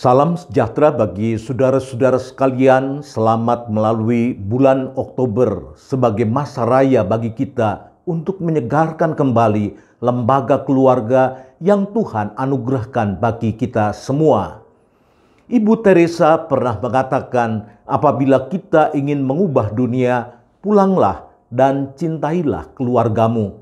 Salam sejahtera bagi saudara-saudara sekalian. Selamat melalui bulan Oktober sebagai masa raya bagi kita untuk menyegarkan kembali lembaga keluarga yang Tuhan anugerahkan bagi kita semua. Ibu Teresa pernah mengatakan, apabila kita ingin mengubah dunia, pulanglah dan cintailah keluargamu.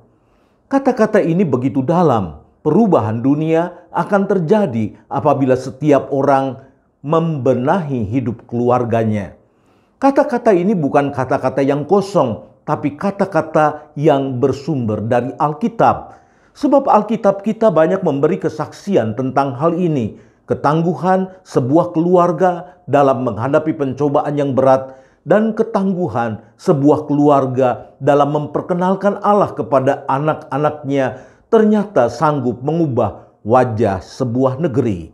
Kata-kata ini begitu dalam. Perubahan dunia akan terjadi apabila setiap orang membenahi hidup keluarganya. Kata-kata ini bukan kata-kata yang kosong, tapi kata-kata yang bersumber dari Alkitab. Sebab Alkitab kita banyak memberi kesaksian tentang hal ini. Ketangguhan sebuah keluarga dalam menghadapi pencobaan yang berat, dan ketangguhan sebuah keluarga dalam memperkenalkan Allah kepada anak-anaknya ternyata sanggup mengubah wajah sebuah negeri.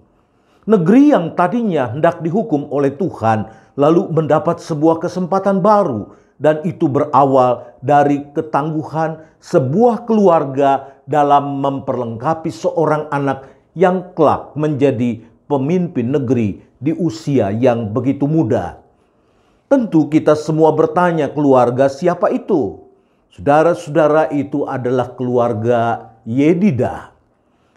Negeri yang tadinya hendak dihukum oleh Tuhan lalu mendapat sebuah kesempatan baru, dan itu berawal dari ketangguhan sebuah keluarga dalam memperlengkapi seorang anak yang kelak menjadi pemimpin negeri di usia yang begitu muda. Tentu kita semua bertanya, keluarga siapa itu? Saudara-saudara, itu adalah keluarga Yedidah.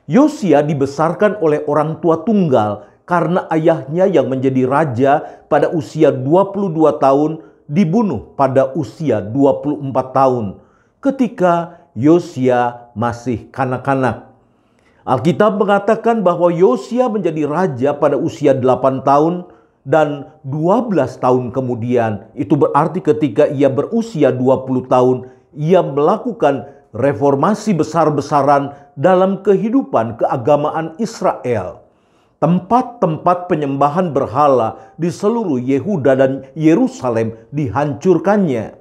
Yosia dibesarkan oleh orang tua tunggal karena ayahnya yang menjadi raja pada usia 22 tahun dibunuh pada usia 24 tahun ketika Yosia masih kanak-kanak. Alkitab mengatakan bahwa Yosia menjadi raja pada usia 8 tahun dan 12 tahun kemudian, itu berarti ketika ia berusia 20 tahun, ia melakukan reformasi besar-besaran dalam kehidupan keagamaan Israel. Tempat-tempat penyembahan berhala di seluruh Yehuda dan Yerusalem dihancurkannya.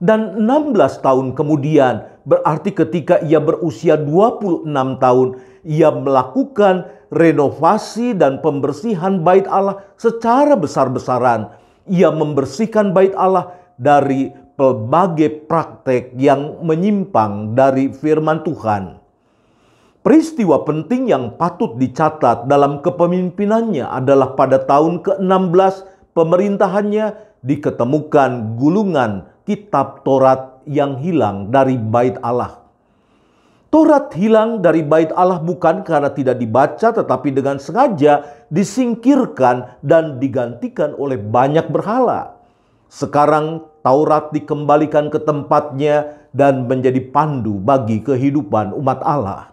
Dan 16 tahun kemudian, berarti ketika ia berusia 26 tahun, ia melakukan renovasi dan pembersihan bait Allah secara besar-besaran. Ia membersihkan bait Allah dari pelbagai praktek yang menyimpang dari firman Tuhan. Peristiwa penting yang patut dicatat dalam kepemimpinannya adalah pada tahun ke-16 pemerintahannya diketemukan gulungan kitab Taurat yang hilang dari bait Allah. Taurat hilang dari bait Allah bukan karena tidak dibaca, tetapi dengan sengaja disingkirkan dan digantikan oleh banyak berhala. Sekarang Taurat dikembalikan ke tempatnya dan menjadi pandu bagi kehidupan umat Allah.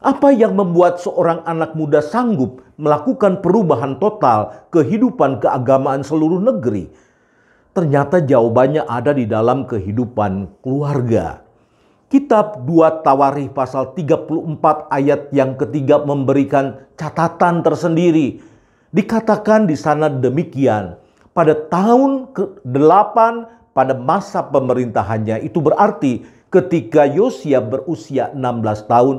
Apa yang membuat seorang anak muda sanggup melakukan perubahan total kehidupan keagamaan seluruh negeri? Ternyata jawabannya ada di dalam kehidupan keluarga. Kitab 2 Tawarikh pasal 34 ayat yang ketiga memberikan catatan tersendiri. Dikatakan di sana demikian, pada tahun ke-8 pada masa pemerintahannya, itu berarti ketika Yosia berusia 16 tahun,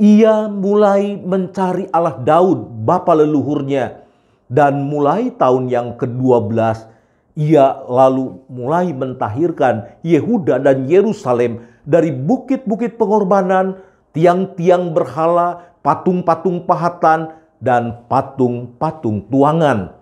ia mulai mencari Allah Daud, bapa leluhurnya. Dan mulai tahun yang ke-12, ia lalu mulai mentahirkan Yehuda dan Yerusalem dari bukit-bukit pengorbanan, tiang-tiang berhala, patung-patung pahatan, dan patung-patung tuangan.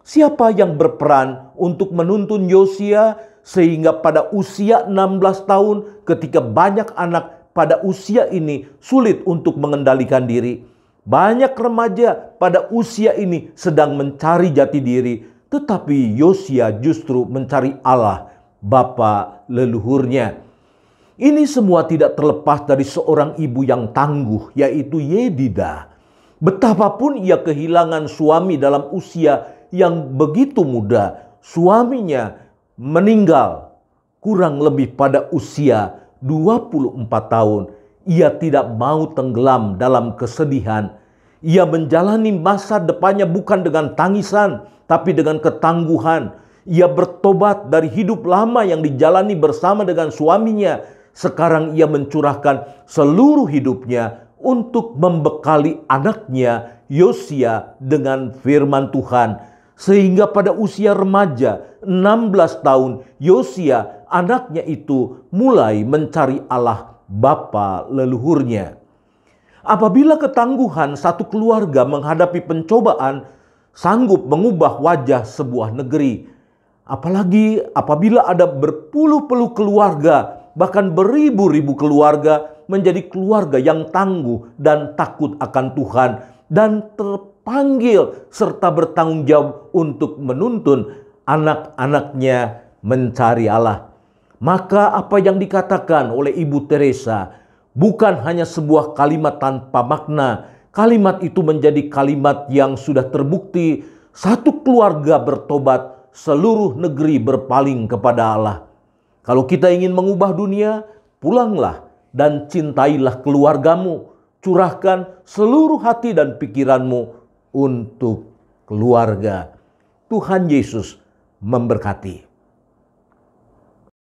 Siapa yang berperan untuk menuntun Yosia sehingga pada usia 16 tahun ketika banyak anak pada usia ini sulit untuk mengendalikan diri. Banyak remaja pada usia ini sedang mencari jati diri, tetapi Yosia justru mencari Allah, bapa leluhurnya. Ini semua tidak terlepas dari seorang ibu yang tangguh, yaitu Yedidah. Betapapun ia kehilangan suami dalam usia yang begitu muda, suaminya meninggal kurang lebih pada usia 24 tahun. Ia tidak mau tenggelam dalam kesedihan. Ia menjalani masa depannya bukan dengan tangisan, tapi dengan ketangguhan. Ia bertobat dari hidup lama yang dijalani bersama dengan suaminya. Sekarang ia mencurahkan seluruh hidupnya untuk membekali anaknya Yosia dengan firman Tuhan. Sehingga pada usia remaja 16 tahun, Yosia anaknya itu mulai mencari Allah bapa leluhurnya. Apabila ketangguhan satu keluarga menghadapi pencobaan, sanggup mengubah wajah sebuah negeri. Apalagi apabila ada berpuluh-puluh keluarga, bahkan beribu-ribu keluarga, menjadi keluarga yang tangguh dan takut akan Tuhan, dan terpanggil serta bertanggung jawab untuk menuntun anak-anaknya mencari Allah. Maka apa yang dikatakan oleh Ibu Teresa bukan hanya sebuah kalimat tanpa makna. Kalimat itu menjadi kalimat yang sudah terbukti. Satu keluarga bertobat, seluruh negeri berpaling kepada Allah. Kalau kita ingin mengubah dunia, pulanglah dan cintailah keluargamu. Curahkan seluruh hati dan pikiranmu untuk keluarga. Tuhan Yesus memberkati.